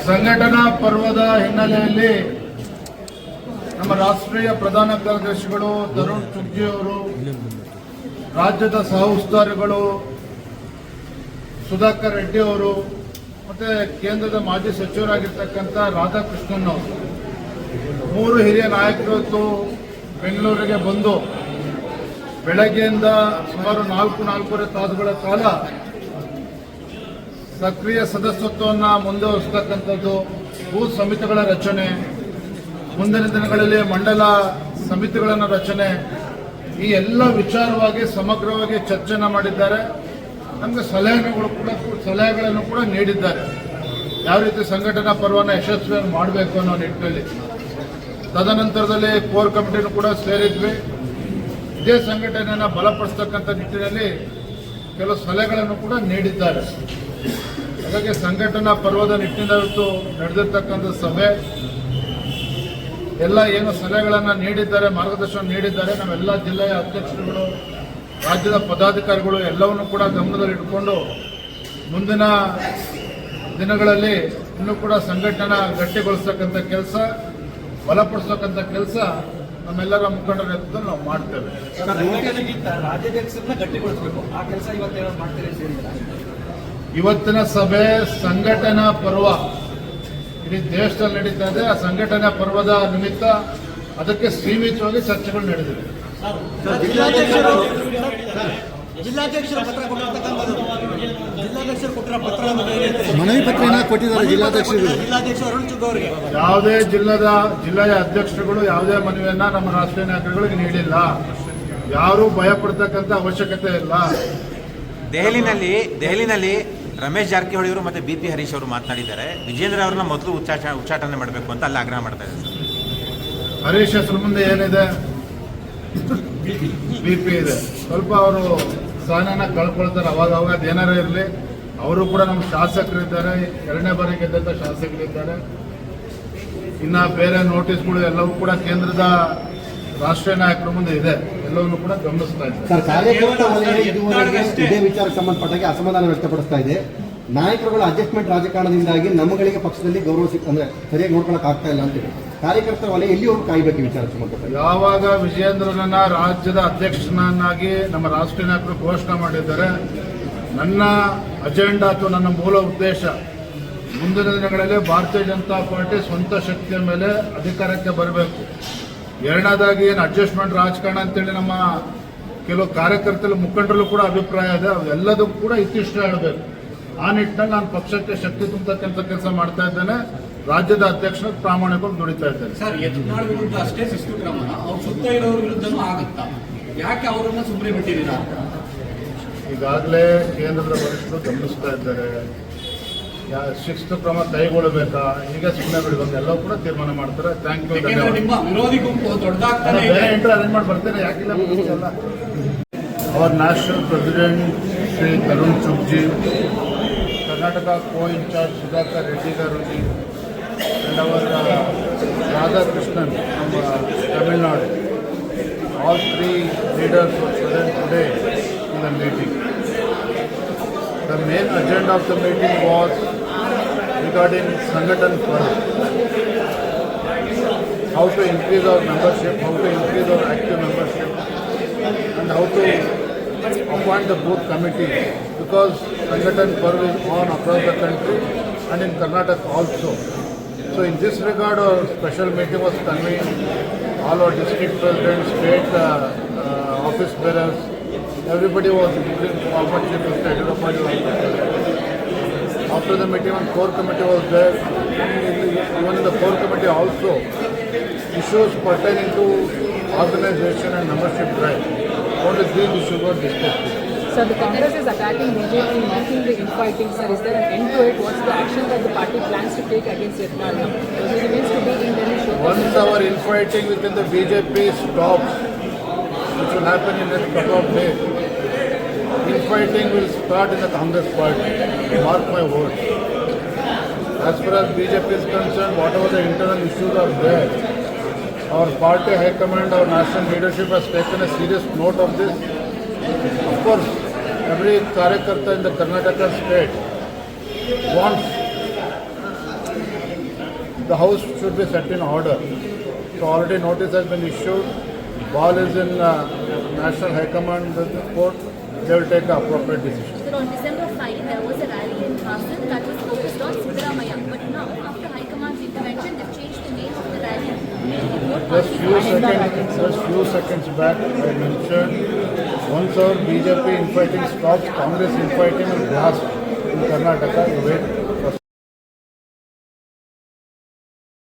ಸಂಘಟನಾ ಪರ್ವದ ಹಿನ್ನೆಲೆಯಲ್ಲಿ ನಮ್ಮ ರಾಷ್ಟ್ರೀಯ ಪ್ರಧಾನ ಕಾರ್ಯದರ್ಶಿಗಳು ತರುಣ್ ಚುಗ್ಗಿ ಅವರು, ರಾಜ್ಯದ ಸಹ ಉಸ್ತುವಾರಿಗಳು ಸುಧಾಕರ್ ರೆಡ್ಡಿ ಅವರು ಮತ್ತೆ ಕೇಂದ್ರದ ಮಾಜಿ ಸಚಿವರಾಗಿರ್ತಕ್ಕಂಥ ರಾಧಾಕೃಷ್ಣನ್ ಅವರು, ಮೂರು ಹಿರಿಯ ನಾಯಕರು ಬೆಂಗಳೂರಿಗೆ ಬಂದು ಬೆಳಗ್ಗೆಯಿಂದ ಸುಮಾರು 4-4.5 ತಾಸುಗಳ ಕಾಲ ಸಕ್ರಿಯ ಸದಸ್ಯತ್ವವನ್ನು ಮುಂದುವರಿಸತಕ್ಕಂಥದ್ದು, ಬೂತ್ ಸಮಿತಿಗಳ ರಚನೆ, ಮುಂದಿನ ದಿನಗಳಲ್ಲಿ ಮಂಡಲ ಸಮಿತಿಗಳನ್ನು ರಚನೆ, ಈ ಎಲ್ಲ ವಿಚಾರವಾಗಿ ಸಮಗ್ರವಾಗಿ ಚರ್ಚೆನ ಮಾಡಿದ್ದಾರೆ. ನಮಗೆ ಸಲಹೆಗಳನ್ನು ಕೂಡ ನೀಡಿದ್ದಾರೆ. ಯಾವ ರೀತಿ ಸಂಘಟನಾ ಪರ್ವನ ಯಶಸ್ವಿಯಾಗಿ ಮಾಡಬೇಕು ಅನ್ನೋ ನಿಟ್ಟಿನಲ್ಲಿ. ತದನಂತರದಲ್ಲಿ ಕೋರ್ ಕಮಿಟಿನೂ ಕೂಡ ಸೇರಿದ್ವಿ. ಇದೇ ಸಂಘಟನೆಯನ್ನು ಬಲಪಡಿಸತಕ್ಕಂಥ ನಿಟ್ಟಿನಲ್ಲಿ ಕೆಲವು ಸಲಹೆಗಳನ್ನು ಕೂಡ ನೀಡಿದ್ದಾರೆ. ಹಾಗಾಗಿ ಸಂಘಟನಾ ಪರ್ವದ ನಿಟ್ಟಿನಲ್ಲಿ ನಡೆದಿರ್ತಕ್ಕಂಥ ಸಭೆ ಎಲ್ಲ ಏನು ಸಲಹೆಗಳನ್ನು ನೀಡಿದ್ದಾರೆ, ಮಾರ್ಗದರ್ಶನ ನೀಡಿದ್ದಾರೆ, ನಾವೆಲ್ಲ ಜಿಲ್ಲೆಯ ಅಧ್ಯಕ್ಷರುಗಳು, ರಾಜ್ಯದ ಪದಾಧಿಕಾರಿಗಳು ಎಲ್ಲವನ್ನೂ ಕೂಡ ಗಮನದಲ್ಲಿಟ್ಟುಕೊಂಡು ಮುಂದಿನ ದಿನಗಳಲ್ಲಿ ಇನ್ನೂ ಕೂಡ ಸಂಘಟನಾ ಗಟ್ಟಿಗೊಳಿಸ್ತಕ್ಕಂಥ ಕೆಲಸ, ಬಲಪಡಿಸ್ತಕ್ಕಂಥ ಕೆಲಸ ನಮ್ಮೆಲ್ಲರ ಮುಖಂಡರ ನೇತೃತ್ವದಲ್ಲಿ ನಾವು ಮಾಡ್ತೇವೆ. ಇವತ್ತಿನ ಸಭೆ ಸಂಘಟನಾ ಪರ್ವ ಇಡೀ ದೇಶದಲ್ಲಿ ನಡೀತಾ ಇದೆ. ಆ ಸಂಘಟನಾ ಪರ್ವದ ನಿಮಿತ್ತ ಅದಕ್ಕೆ ಸೀಮಿತವಾಗಿ ಚರ್ಚೆಗಳು ನಡೆದಿವೆ. ಜಿಲ್ಲಾಧ್ಯಕ್ಷರು ಪತ್ರ ಕೊಟ್ಟಿರ್ತಕ್ಕಂಥದ್ದು, ಜಿಲ್ಲಾಧ್ಯಕ್ಷರು ಕೊಟ್ಟಿರೋ ಪತ್ರ ಮನವಿ ಪತ್ರ ಕೊಟ್ಟಿದ್ದಾರೆ ಜಿಲ್ಲಾಧ್ಯಕ್ಷರು ಅರುಣ್ ಚುಗ್ ಅವರಿಗೆ. ಯಾವುದೇ ಜಿಲ್ಲೆಯ ಅಧ್ಯಕ್ಷರುಗಳು ಯಾವುದೇ ಮನವಿಯನ್ನ ನಮ್ಮ ರಾಷ್ಟ್ರೀಯ ನಾಯಕರುಗಳಿಗೆ ನೀಡಿಲ್ಲ. ಯಾರೂ ಭಯ ಪಡ್ತಕ್ಕಂಥ ಅವಶ್ಯಕತೆ ಇಲ್ಲ. ದೆಹಲಿನಲ್ಲಿ ರಮೇಶ್ ಜಾರಕಿಹೊಳಿ ಅವರು ಮತ್ತೆ BP ಹರೀಶ್ ಅವರು ಮಾತನಾಡಿದ್ದಾರೆ. ವಿಜೇಂದ್ರ ಅವರನ್ನ ಮೊದಲು ಉಚ್ಚಾಟನೆ ಮಾಡಬೇಕು ಅಂತ ಅಲ್ಲಿ ಆಗ್ರಹ ಮಾಡ್ತಾ ಇದ್ದಾರೆ. ಹರೀಶ್ ಹೆಸರು ಮುಂದೆ ಏನಿದೆ? BP ಇದೆ. ಸ್ವಲ್ಪ ಅವರು ಸ್ಥಾನನ ಕಳ್ಕೊಳ್ತಾರೆ ಅವಾಗ ಅದೇನಾರ ಇರಲಿ. ಅವರು ಕೂಡ ನಮ್ಮ ಶಾಸಕರಿದ್ದಾರೆ, 2ನೇ ಬಾರಿ ಗೆದ್ದಂಥ ಶಾಸಕರಿದ್ದಾರೆ. ಇನ್ನು ಬೇರೆ ನೋಟಿಸ್ಗಳು ಎಲ್ಲವೂ ಕೂಡ ಕೇಂದ್ರದ ರಾಷ್ಟ್ರೀಯ ನಾಯಕರ ಮುಂದೆ ಇದೆ, ಎಲ್ಲವನ್ನೂ ಕೂಡ ಗಮನಿಸ್ತಾ ಇದ್ದಾರೆ. ಸರ್, ಕಾರ್ಯಕರ್ತ ವಲಯ ಇದುವರೆಗೆ ಇದೇ ವಿಚಾರಕ್ಕೆ ಸಂಬಂಧಪಟ್ಟಾಗೆ ಅಸಮಾಧಾನ ವ್ಯಕ್ತಪಡಿಸ್ತಾ ಇದೆ. ನಾಯಕರುಗಳ ಅಡ್ಜಸ್ಟ್ಮೆಂಟ್ ರಾಜಕಾರಣದಿಂದಾಗಿ ನಮ್ಮಗಳಿಗೆ ಪಕ್ಷದಲ್ಲಿ ಗೌರವ ಅಂದ್ರೆ ಸರಿಯಾಗಿ ನೋಡ್ಕೊಳಕ್ ಆಗ್ತಾ ಇಲ್ಲ ಅಂತೇಳಿ ಕಾರ್ಯಕರ್ತರ ವಲಯ ಎಲ್ಲಿವರೆಗೂ ಕಾಯಬೇಕು ವಿಚಾರಕ್ಕೆ ಸಂಬಂಧಪಟ್ಟ? ಯಾವಾಗ ವಿಜಯೇಂದ್ರನನ್ನ ರಾಜ್ಯದ ಅಧ್ಯಕ್ಷನನ್ನಾಗಿ ನಮ್ಮ ರಾಷ್ಟ್ರೀಯ ನಾಯಕರು ಘೋಷಣೆ ಮಾಡಿದ್ದಾರೆ, ನನ್ನ ಅಜೆಂಡಾ ಅಥವಾ ನನ್ನ ಮೂಲ ಉದ್ದೇಶ ಮುಂದಿನ ದಿನಗಳಲ್ಲಿ ಭಾರತೀಯ ಜನತಾ ಪಾರ್ಟಿ ಸ್ವಂತ ಶಕ್ತಿಯ ಮೇಲೆ ಅಧಿಕಾರಕ್ಕೆ ಬರಬೇಕು. ಎರಡನೇದಾಗಿ ಏನು ಅಡ್ಜಸ್ಟ್ಮೆಂಟ್ ರಾಜಕಾರಣ ಅಂತೇಳಿ ನಮ್ಮ ಕೆಲವು ಕಾರ್ಯಕರ್ತರು ಮುಖಂಡರಲ್ಲೂ ಕೂಡ ಅಭಿಪ್ರಾಯ ಇದೆ. ಅವೆಲ್ಲದಕ್ಕೂ ಕೂಡ ಇತಿಷ್ಠ ಹೇಳಬೇಕು. ಆ ನಿಟ್ಟಿನಲ್ಲಿ ನಾನು ಪಕ್ಷಕ್ಕೆ ಶಕ್ತಿ ತುಂಬತಕ್ಕಂಥ ಕೆಲಸ ಮಾಡ್ತಾ ಇದ್ದೇನೆ. ರಾಜ್ಯದ ಅಧ್ಯಕ್ಷರ ಪ್ರಾಮಾಣಿಕವಾಗಿ ದುಡಿತಾ ಇದ್ದಾರೆ. ಸರ್, ಯತ್ನಾಳ್ ವಿರುದ್ಧ ಅಷ್ಟೇ ಶಿಸ್ತು ಕ್ರಮ ಅವ್ರ ಸುತ್ತ ಇರೋರ ವಿರುದ್ಧನೂ ಆಗುತ್ತಾ? ಯಾಕೆ ಅವರನ್ನ ಸುಮ್ಮನೆ ಬಿಟ್ಟಿದ್ದೀರಾ? ಈಗಾಗಲೇ ಕೇಂದ್ರದ ವರಿಷ್ಠರು ಗಮನಿಸ್ತಾ ಇದ್ದಾರೆ. ಶಿಸ್ತು ಕ್ರಮ ಕೈಗೊಳ್ಳಬೇಕಾ, ಈಗ ಸುಮ್ಮನೆ ಬಿಡಬೇಕು, ಎಲ್ಲವೂ ಕೂಡ ತೀರ್ಮಾನ ಮಾಡ್ತಾರೆ. Thank you. ನಿಮ್ಮ ವಿರೋಧಿ ಗುಂಪು ದೊಡ್ಡದಾಗ್ತಾನೆ ಅರೇಂಜ್ ಮಾಡಿ ಬರ್ತಾರೆ. ಯಾಕಿಲ್ಲ? ಅವರ್ ನ್ಯಾಷನಲ್ ಪ್ರೆಸಿಡೆಂಟ್ ಶ್ರೀ ತರುಣ್ ಚುಗ್ಜಿ, Karnataka co-in-charge Sudhakar Reddy Garuji, and our Radhakrishnan from Tamil Nadu. All three leaders were present today in the meeting. The main agenda of the meeting was regarding Sanghatan Parv, how to increase our membership, how to increase our active membership, and how to appoint the booth committee, because Sanghatan Parv is on across the country and in Karnataka also. So in this regard, a special meeting was convened. All our district presidents, state office bearers, everybody was including former chief of state. After the meeting, one core committee was there. Even in the core committee also, issues pertaining to organization and membership drive. Only these issues were discussed. Sir, the Congress is attacking BJP, mocking the infighting. Sir, is there an end to it? What's the action that the party plans to take against Yatnal now? Because he remains to be in Delhi showcase. Once our infighting within the BJP stops, which will happen in the next couple of days, infighting will start in the Congress party. Mark my words. As far as BJP is concerned, whatever the internal issues are there, our party high command, our national leadership has taken a serious note of this. Of course, every Karyakarta in the Karnataka state wants the House should be set in order. So already notice has been issued. Ball is in National High Command court. They will take the appropriate decision. Sir, on December 5, there was a rally in Hassan that was focused on Siddaramaiah. But now, after High Command's intervention, they've changed the name of the rally. Just few seconds back, I mentioned once our BJP infighting stops, Congress infighting will blast in Karnataka. You wait.